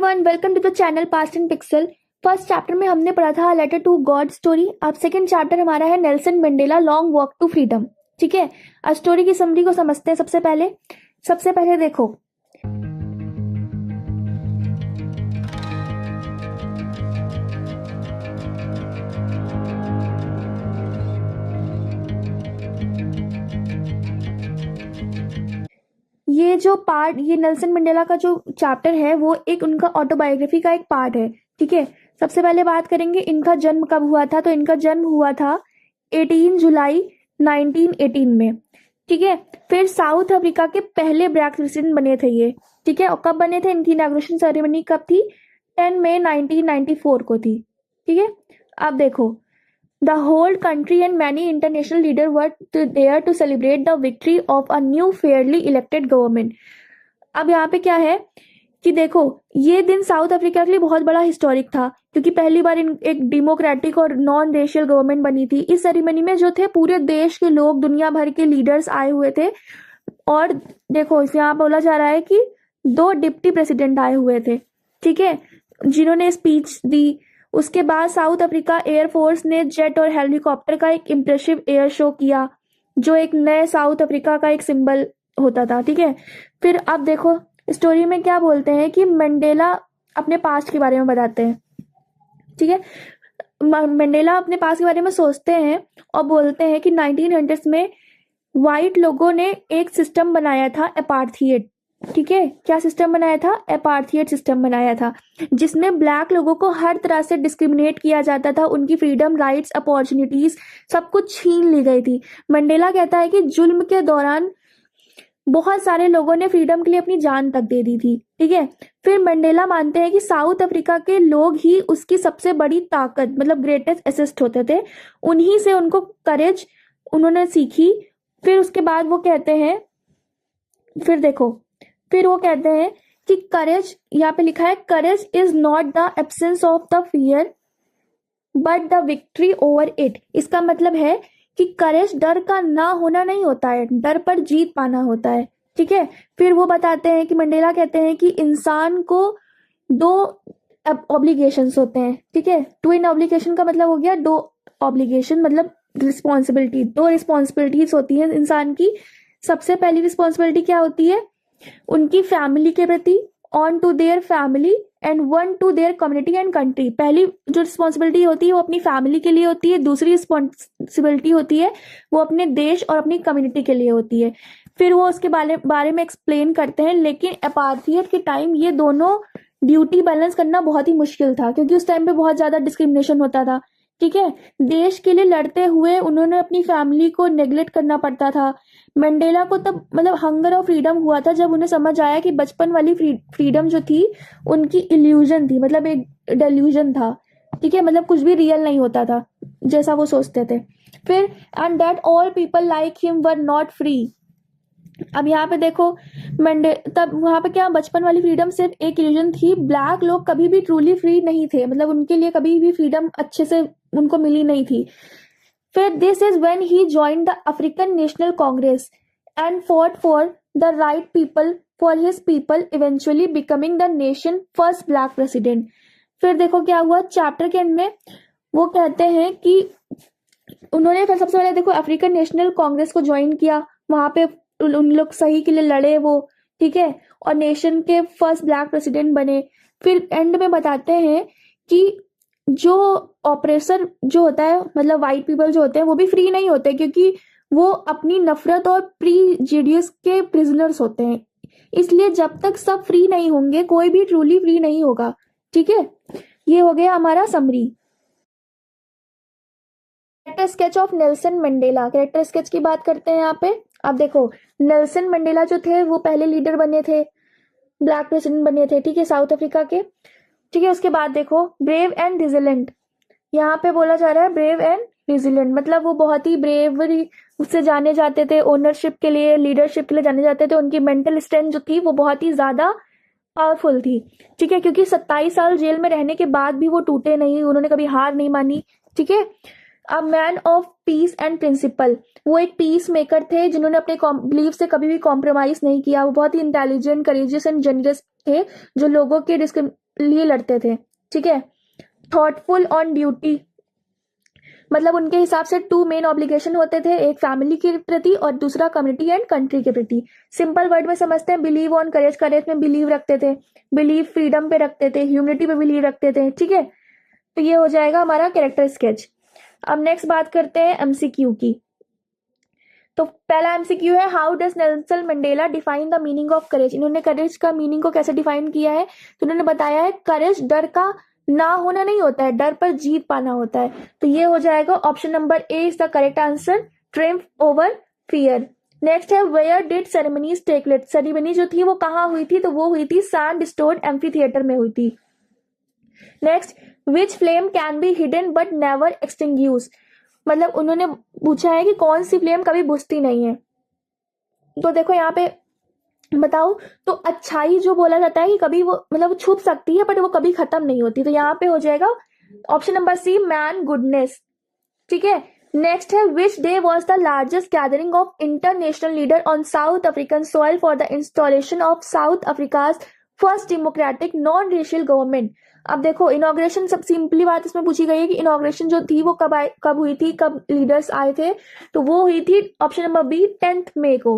Everyone, welcome to the channel past in pixel. First chapter में हमने पढ़ा था लेटर टू गॉड स्टोरी। अब सेकंड चैप्टर हमारा है Nelson Mandela long walk to freedom. ठीक है, आज स्टोरी की समरी को समझते हैं। सबसे पहले देखो, ये नेल्सन मंडेला का जो चैप्टर है वो एक उनका ऑटोबायोग्राफी का एक पार्ट है। ठीक है, सबसे पहले बात करेंगे इनका जन्म कब हुआ था। तो इनका जन्म हुआ था 18 जुलाई 1918 में। ठीक है, फिर साउथ अफ्रीका के पहले ब्लैक प्रेसिडेंट बने थे ये। ठीक है, और कब बने थे, इनकी इनॉग्रेशन सेरेमनी कब थी, 10 मई 1994 को थी। ठीक है, अब देखो, the whole country and many international leaders were there to celebrate the victory of a new fairly elected government। अब यहाँ पे क्या है कि देखो, ये दिन साउथ अफ्रीका के लिए बहुत बड़ा हिस्टोरिक था क्योंकि पहली बार एक डेमोक्रेटिक और नॉन रेशियल गवर्नमेंट बनी थी। इस सेरेमनी में जो थे पूरे देश के लोग, दुनिया भर के लीडर्स आए हुए थे। और देखो, इस यहाँ बोला जा रहा है कि 2 डिप्टी प्रेसिडेंट आए हुए थे। ठीक है, जिन्होंने स्पीच दी। उसके बाद साउथ अफ्रीका एयरफोर्स ने जेट और हेलीकॉप्टर का एक इम्प्रेसिव एयर शो किया जो एक नए साउथ अफ्रीका का एक सिंबल होता था। ठीक है, फिर अब देखो स्टोरी में क्या बोलते हैं कि मंडेला अपने पास्ट के बारे में बताते हैं। ठीक है, मंडेला अपने पास्ट के बारे में सोचते हैं और बोलते हैं कि 1900s में वाइट लोगों ने एक सिस्टम बनाया था, अपार्थाइड। ठीक है, क्या सिस्टम बनाया था, अपार्थाइड सिस्टम बनाया था, जिसमें ब्लैक लोगों को हर तरह से डिस्क्रिमिनेट किया जाता था। उनकी फ्रीडम, राइट्स, अपॉर्चुनिटीज सब कुछ छीन ली गई थी। मंडेला कहता है कि जुल्म के दौरान बहुत सारे लोगों ने फ्रीडम के लिए अपनी जान तक दे दी थी। ठीक है, फिर मंडेला मानते हैं कि साउथ अफ्रीका के लोग ही उसकी सबसे बड़ी ताकत, मतलब ग्रेटेस्ट एसेट होते थे। उन्हीं से उनको करेज उन्होंने सीखी। फिर उसके बाद वो कहते हैं, फिर वो कहते हैं कि करेज, यहाँ पे लिखा है, courage is not the absence of the fear but the victory over it. इसका मतलब है कि करेज डर का ना होना नहीं होता है, डर पर जीत पाना होता है। ठीक है, फिर वो बताते हैं कि मंडेला कहते हैं कि इंसान को 2 ऑब्लिगेशंस होते हैं। ठीक है, ट्विन ऑब्लिगेशन का मतलब हो गया 2 ऑब्लिगेशन, मतलब रिस्पॉन्सिबिलिटी। 2 रिस्पॉन्सिबिलिटीज होती हैं इंसान की। सबसे पहली रिस्पॉन्सिबिलिटी क्या होती है, उनकी फैमिली के प्रति, on to their family and 1 to their community and country. पहली जो रिस्पॉन्सिबिलिटी होती है वो अपनी फैमिली के लिए होती है, दूसरी रिस्पॉन्सिबिलिटी होती है वो अपने देश और अपनी कम्युनिटी के लिए होती है। फिर वो उसके बारे में एक्सप्लेन करते हैं। लेकिन अपार्थाइड के टाइम ये दोनों ड्यूटी बैलेंस करना बहुत ही मुश्किल था क्योंकि उस टाइम पे बहुत ज्यादा डिस्क्रिमिनेशन होता था। ठीक है, देश के लिए लड़ते हुए उन्होंने अपनी फैमिली को नेग्लेक्ट करना पड़ता था। मंडेला को तब मतलब हंगर और फ्रीडम हुआ था जब उन्हें समझ आया कि बचपन वाली फ्रीडम जो थी उनकी इल्यूजन थी, मतलब एक डेल्यूजन था। ठीक है, मतलब कुछ भी रियल नहीं होता था जैसा वो सोचते थे। फिर and that all people like him were not free. अब यहाँ पे देखो, तब वहां पे क्या, बचपन वाली फ्रीडम सिर्फ एक इल्यूजन थी। ब्लैक लोग कभी भी ट्रूली फ्री नहीं थे, मतलब उनके लिए कभी भी फ्रीडम अच्छे से उनको मिली नहीं थी। फिर this is when he joined the African National Congress and fought for the right people for his people, eventually becoming the nation first black president. फिर देखो क्या हुआ चैप्टर के एंड में, वो कहते हैं कि उन्होंने फिर सबसे पहले देखो अफ्रीकन नेशनल कांग्रेस को ज्वाइन किया। वहां पे उन लोग सही के लिए लड़े वो। ठीक है, और नेशन के फर्स्ट ब्लैक प्रेसिडेंट बने। फिर एंड में बताते हैं कि जो ऑपरेसर जो होता है, मतलब वाइट पीपल जो होते हैं, वो भी फ्री नहीं होते क्योंकि वो अपनी नफरत और प्रीजुडिस के प्रिजनर्स होते हैं। इसलिए जब तक सब फ्री नहीं होंगे कोई भी ट्रूली फ्री नहीं होगा। ठीक है, ये हो गया हमारा summary. Character sketch of Nelson Mandela. Character sketch की बात करते हैं यहाँ पे। अब देखो, नेल्सन मंडेला जो थे वो पहले लीडर बने थे, ब्लैक प्रेसिडेंट बने थे। ठीक है, साउथ अफ्रीका के। ठीक है, उसके बाद देखो ब्रेव एंड रिजिलेंट। यहाँ पे बोला जा रहा है ब्रेव एंड रिजिलेंट, मतलब वो बहुत ही ब्रेवरी उससे जाने जाते थे, ओनरशिप के लिए, लीडरशिप के लिए जाने जाते थे। उनकी मेंटल स्ट्रेंथ जो थी वो बहुत ही ज्यादा पावरफुल थी। ठीक है, क्योंकि 27 साल जेल में रहने के बाद भी वो टूटे नहीं, उन्होंने कभी हार नहीं मानी। ठीक है, a man of peace and principle, वो एक पीस मेकर थे जिन्होंने अपने बिलीफ से कभी भी कॉम्प्रोमाइज नहीं किया। वो बहुत ही इंटेलिजेंट, करेजियस एंड जनरस थे जो लोगों के लिए लड़ते थे, ठीक है। थॉटफुल ऑन ड्यूटी, मतलब उनके हिसाब से 2 मेन ऑब्लिगेशन होते थे, एक फैमिली के प्रति और दूसरा कम्युनिटी एंड कंट्री के प्रति। सिंपल वर्ड में समझते हैं, बिलीव ऑन करेज, करेज में बिलीव रखते थे, बिलीव फ्रीडम पे रखते थे, ह्यूमनिटी पे बिलीव रखते थे, ठीक है। तो ये हो जाएगा हमारा कैरेक्टर स्केच। अब नेक्स्ट बात करते हैं एमसीक्यू की। तो पहला एमसीक्यू है, how does Nelson Mandela define the meaning of courage. इन्होंने करेज का मीनिंग को कैसे डिफाइन किया है, तो उन्होंने बताया है करेज डर का ना होना नहीं होता है, डर पर जीत पाना होता है। तो ये हो जाएगा option number A is the correct answer, triumph over fear. Next है, where did ceremonies take place. Ceremony जो थी वो कहाँ हुई थी, तो वो हुई थी सैंड स्टोन एम्फी थिएटर में हुई थी। Next, which flame can be hidden but never extinguish, मतलब उन्होंने पूछा है कि कौन सी फ्लेम कभी बुझती नहीं है। तो देखो यहाँ पे बताओ, तो अच्छाई जो बोला जाता है कि कभी वो मतलब छुप सकती है बट वो कभी खत्म नहीं होती, तो यहाँ पे हो जाएगा option number C, man goodness, ठीक है। नेक्स्ट है, which day was the largest gathering of international leader on South African soil for the installation of South Africa's first democratic non racial government. अब देखो इनॉग्रेशन, सब simply बात इसमें पूछी गई है कि इनॉग्रेशन जो थी वो कब हुई थी, कब लीडर्स आए थे, तो वो हुई थी ऑप्शन नंबर बी 10 मई को।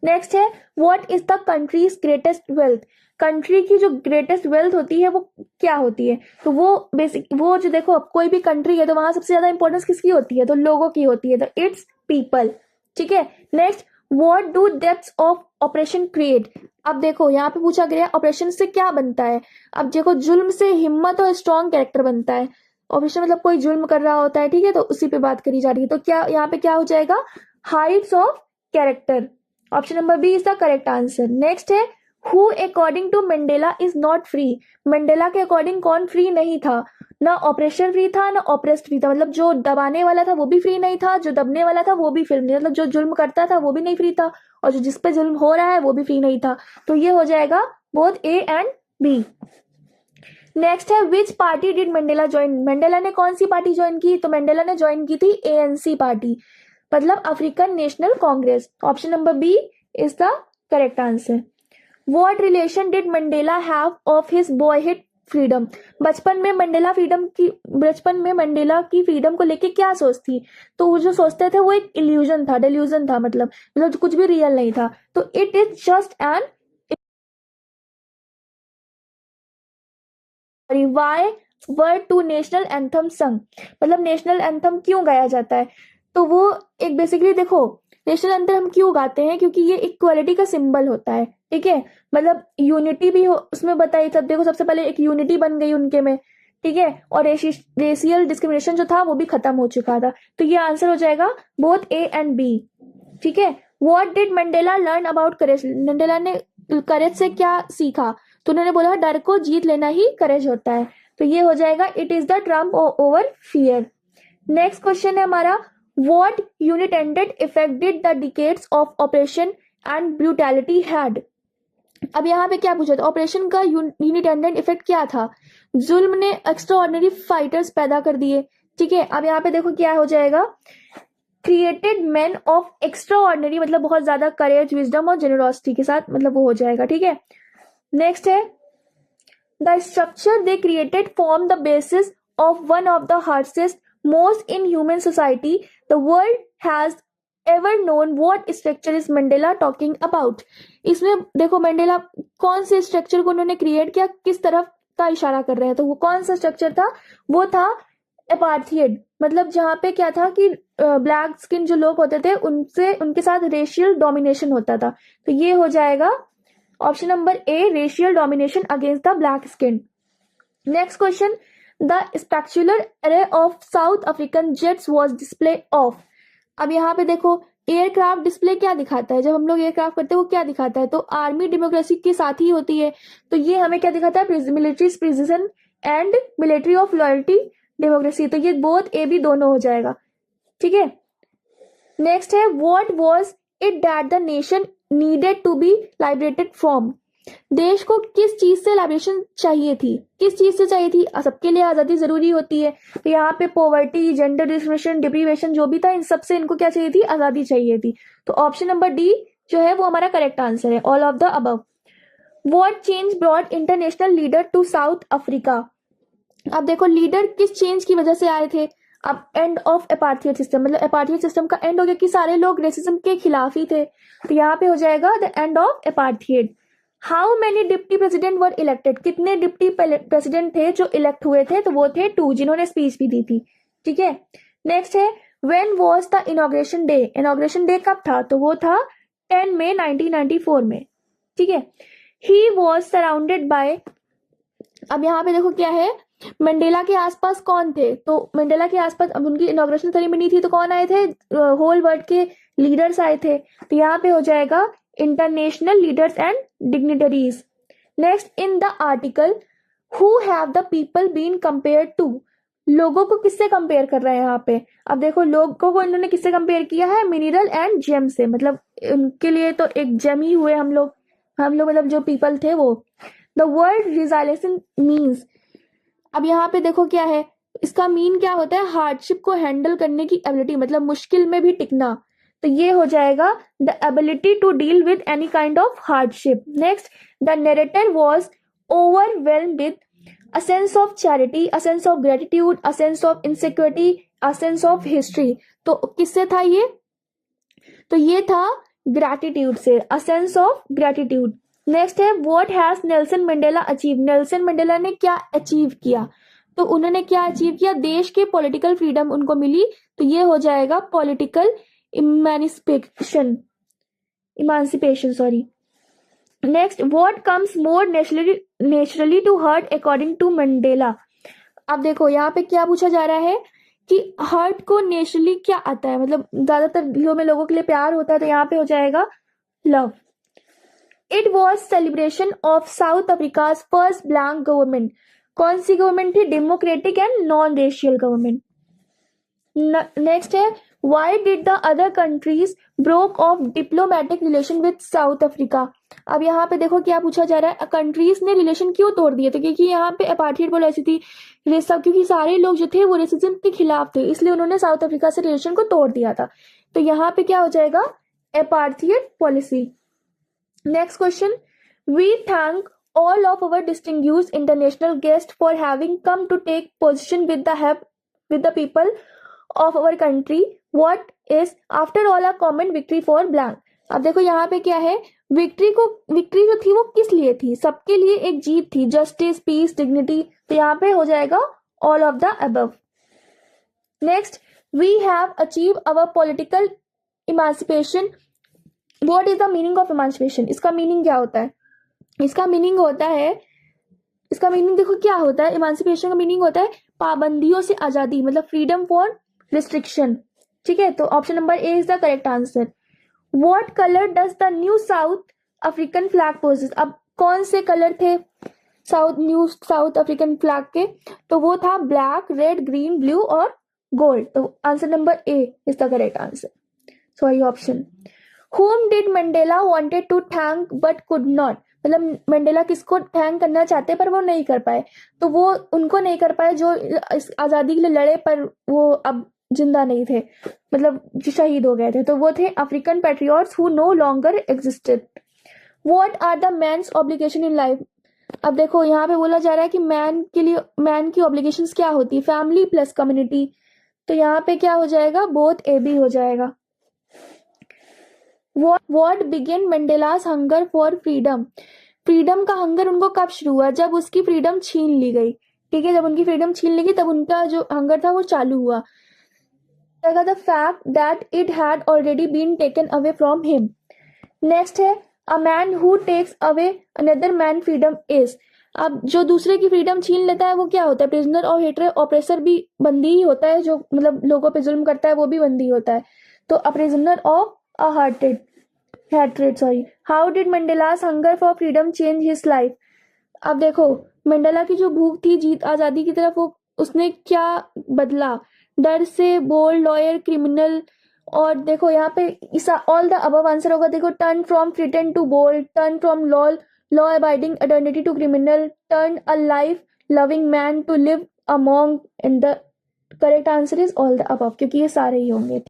नेक्स्ट है, what is the countries greatest wealth. Country की जो ग्रेटेस्ट वेल्थ होती है वो क्या होती है, तो वो बेसिक वो जो देखो कोई भी कंट्री है तो वहां सबसे ज्यादा इंपॉर्टेंस किसकी होती है, तो लोगों की होती है, तो इट्स पीपल, ठीक है। Next, what do depths of operation create. अब देखो यहाँ पे पूछा गया ऑपरेशन से क्या बनता है। अब देखो जुल्म से हिम्मत और स्ट्रॉन्ग कैरेक्टर बनता है। ऑपरेशन मतलब कोई जुल्म कर रहा होता है, ठीक है, तो उसी पे बात करी जा रही है। तो क्या यहाँ पे क्या हो जाएगा, heights of character. Option number B is the correct answer. Next है, who according to Mandela is not free. Mandela के अकॉर्डिंग कौन फ्री नहीं था, ना ऑपरेशन फ्री था ना ऑपरेस्ट फ्री था, मतलब जो दबाने वाला था वो भी फ्री नहीं था, जो दबने वाला था वो भी फ्री नहीं, मतलब जो जुल्म करता था वो भी नहीं फ्री था, और जो जिस पे जुल्म हो रहा है वो भी फ्री नहीं था। तो ये हो जाएगा both A and B. Next है, which party did Mandela join. Mandela ने कौन सी पार्टी ज्वाइन की, तो मंडेला ने ज्वाइन की थी एएनसी पार्टी, मतलब African National Congress. Option number B is the correct answer. What relation did Mandela have of his boyhood freedom. बचपन में मंडेला की फ्रीडम को लेके क्या सोच थी, तो वो जो सोचते थे वो एक इल्यूजन था, डेल्यूजन था, मतलब कुछ भी रियल नहीं था। तो it is just an why were to national anthem song, मतलब नेशनल एंथम क्यों गाया जाता है, तो वो एक बेसिकली देखो नेशनल एंथम हम क्यों गाते हैं, क्योंकि ये इक्वालिटी का सिंबल होता है, ठीक है, मतलब यूनिटी भी हो उसमें बताई। तब देखो सबसे पहले एक यूनिटी बन गई उनके में, ठीक है, और रेशियल डिस्क्रिमिनेशन जो था वो भी खत्म हो चुका था। तो ये आंसर हो जाएगा बोथ ए एंड बी, ठीक है। What did Mandela learn about courage. Mandela ने करेज से क्या सीखा, तो उन्होंने बोला डर को जीत लेना ही करेज होता है। तो ये हो जाएगा it is the triumph over fear. Next question है हमारा, what unintended effect did the decades of oppression and brutality had. अब यहाँ पे क्या पूछा था, ऑपरेशन का यूनिटेंडेड इफेक्ट क्या था, जुल्म ने एक्स्ट्रा ऑर्डिनरी फाइटर्स पैदा कर दिए, ठीक है। अब यहाँ पे देखो क्या हो जाएगा, created man of extra ordinary, मतलब बहुत ज्यादा करेज, विजडम और जेनरोसिटी के साथ, मतलब वो हो जाएगा, ठीक है। नेक्स्ट है, the structure they created form the basis of one of the harshest most in human society the world has ever known. What structure is Mandela talking about. इसमें देखो मंडेला कौन से स्ट्रक्चर को उन्होंने क्रिएट किया, किस तरफ का इशारा कर रहे हैं, तो वो कौन सा स्ट्रक्चर था, वो था अपार्थाइड, मतलब जहाँ पे क्या था कि ब्लैक स्किन जो लोग होते थे उनसे उनके साथ रेशियल डोमिनेशन होता था। तो ये हो जाएगा option number A, racial domination against the black skin. Next question, the spectacular array of South African jets was display of. अब यहाँ पे देखो एयरक्राफ्ट डिस्प्ले क्या दिखाता है, जब हम लोग एयरक्राफ्ट करते हैं वो क्या दिखाता है, तो आर्मी डेमोक्रेसी के साथ ही होती है। तो ये हमें क्या दिखाता है, military precision and military of loyalty democracy. तो ये बोथ ए बी दोनों हो जाएगा, ठीक है। नेक्स्ट है, what was it that the nation needed to be liberated from. देश को किस चीज से लाइब्रेशन चाहिए थी, किस चीज से चाहिए थी, सबके लिए आजादी जरूरी होती है, तो यहाँ पे पॉवर्टी, जेंडर डिस्क्रिमिनेशन, डिप्रीवेशन जो भी था, इन सब से इनको क्या चाहिए थी, आजादी चाहिए थी। तो ऑप्शन नंबर डी जो है वो हमारा करेक्ट आंसर है, all of the above. What change brought international leader to South Africa. अब देखो लीडर किस चेंज की वजह से आए थे, अब एंड ऑफ अपार्थाइड सिस्टम, मतलब अपार्थाइड सिस्टम का एंड हो गया कि सारे लोग रेसिज्म के खिलाफ ही थे, तो यहाँ पे हो जाएगा the end of apartheid. How many deputy president were elected, कितने डिप्टी प्रेसिडेंट थे जो इलेक्ट हुए थे, तो वो थे 2, जिन्होंने स्पीच भी दी थी। ठीक है, नेक्स्ट है when was the inauguration day, inauguration day कब था, तो वो था 10 मई 1994 में। ठीक है, ही वॉज सराउंडेड बाय, अब यहाँ पे देखो क्या है, मंडेला के आसपास कौन थे, तो मंडेला के आसपास, अब उनकी इनॉग्रेशन सेरेमनी थी तो कौन आए थे, होल वर्ल्ड के लीडर्स आए थे, तो यहाँ पे हो जाएगा international leaders and dignitaries. Next, in the article who have the people been compare to, लोगों को किससे कंपेयर कर रहे हैं यहाँ पे, अब देखो लोगों को इन्होंने किससे कंपेयर किया है, मिनरल एंड जेम से, मतलब उनके लिए तो एक जेम ही हुए हम लोग मतलब जो पीपल थे वो। द वर्ड रिजाइलेशन मीन्स, अब यहाँ पे देखो क्या है, इसका मीन क्या होता है, हार्डशिप को हैंडल करने की एबिलिटी, मतलब मुश्किल में भी टिकना, तो ये हो जाएगा the ability to deal with any kind of hardship. Next, the narrator was overwhelmed with a sense of charity, a sense of gratitude, a sense of insecurity, a sense of history, तो किससे था ये, तो ये था gratitude से, a sense of gratitude. Next है what has Nelson Mandela achieve, Nelson Mandela ने क्या अचीव किया, तो उन्होंने क्या अचीव किया, देश के पॉलिटिकल फ्रीडम उनको मिली, तो ये हो जाएगा political emancipation sorry. Next, what comes more naturally to heart according to Mandela, अब देखो यहाँ पे क्या पूछा जा रहा है कि हर्ट को नेचुरली क्या आता है, मतलब ज्यादातर दिलों में लोगों के लिए प्यार होता है, तो यहाँ पे हो जाएगा love. It was celebration of South Africa's first black government, कौन सी गवर्नमेंट थी, democratic and non racial government. Next है why did the other countries broke off diplomatic relation with South Africa, अब यहाँ पे देखो क्या पूछा जा रहा है, कंट्रीज ने रिलेशन क्यों तोड़ दिए थे, क्योंकि यहाँ पे अपार्थाइड पॉलिसी थी, क्योंकि सारे लोग जो थे वो रेसिज्म के खिलाफ थे, इसलिए उन्होंने साउथ अफ्रीका से रिलेशन को तोड़ दिया था, तो यहाँ पे क्या हो जाएगा apartheid policy. Next question, we thank all of our distinguished international guests for having come to take position with the people of our country. What is after all a common victory for blank. अब देखो यहाँ पे क्या है, victory जो थी वो किस लिए थी, सबके लिए एक जीत थी, जस्टिस, पीस, डिग्निटी, तो यहाँ पे हो जाएगा all of the above. Next, we have achieve our political emancipation. What is the meaning of emancipation, इसका मीनिंग क्या होता है, इसका मीनिंग देखो क्या होता है, इमांसिपेशन का मीनिंग होता है पाबंदियों से आजादी, मतलब फ्रीडम फॉर रिस्ट्रिक्शन। ठीक है, तो option number A is the correct answer. What colour does the new South African flag possess, अब कौन से कलर थे न्यू साउथ अफ्रीकन फ्लैग के, तो वो था ब्लैक, रेड, ग्रीन, ब्लू और गोल्ड, तो answer number A is the correct answer, sorry option. Whom did Mandela wanted to thank but could not, मतलब मंडेला किसको थैंक करना चाहते पर वो नहीं कर पाए, तो वो उनको नहीं कर पाए जो इस आजादी के लिए लड़े पर वो अब जिंदा नहीं थे, मतलब जो शहीद हो गए थे, तो वो थे African patriots who no longer existed. What are the man's obligation in life, अब देखो यहाँ पे बोला जा रहा है कि मैन की ऑब्लिगेशंस क्या होती है, फैमिली प्लस कम्युनिटी, तो यहाँ पे क्या हो जाएगा, बोथ ए बी हो जाएगा। What began Mandela's hunger for freedom? Freedom का हंगर उनको कब शुरू हुआ, जब उसकी फ्रीडम छीन ली गई। ठीक है, जब उनकी फ्रीडम छीन ली गई तब उनका जो हंगर था वो चालू हुआ। The fact that it had already been taken away from him. Next है a man who takes away another man freedom is, अब जो दूसरे की फ्रीडम छीन लेता है वो क्या होता है, प्रिजनर और हेटर, ऑपरेसर भी बंदी ही होता है, जो मतलब लोगों पे जुल्म करता है वो भी बंदी होता है, तो a prisoner of a hatred sorry. How did Mandela's hunger for freedom change his life? अब देखो मंडेला की जो भूख थी जीत आजादी की तरफ, वो उसने क्या बदला, डर से, बोल्ड, लॉयर, क्रिमिनल, और देखो यहाँ पे ऑल द अबव आंसर होगा। देखो turn from pretend to bold, turn from law abiding attorney to criminal, turn a life loving man to live among, and the correct answer is all the above, क्योंकि ये सारे ही होंगे।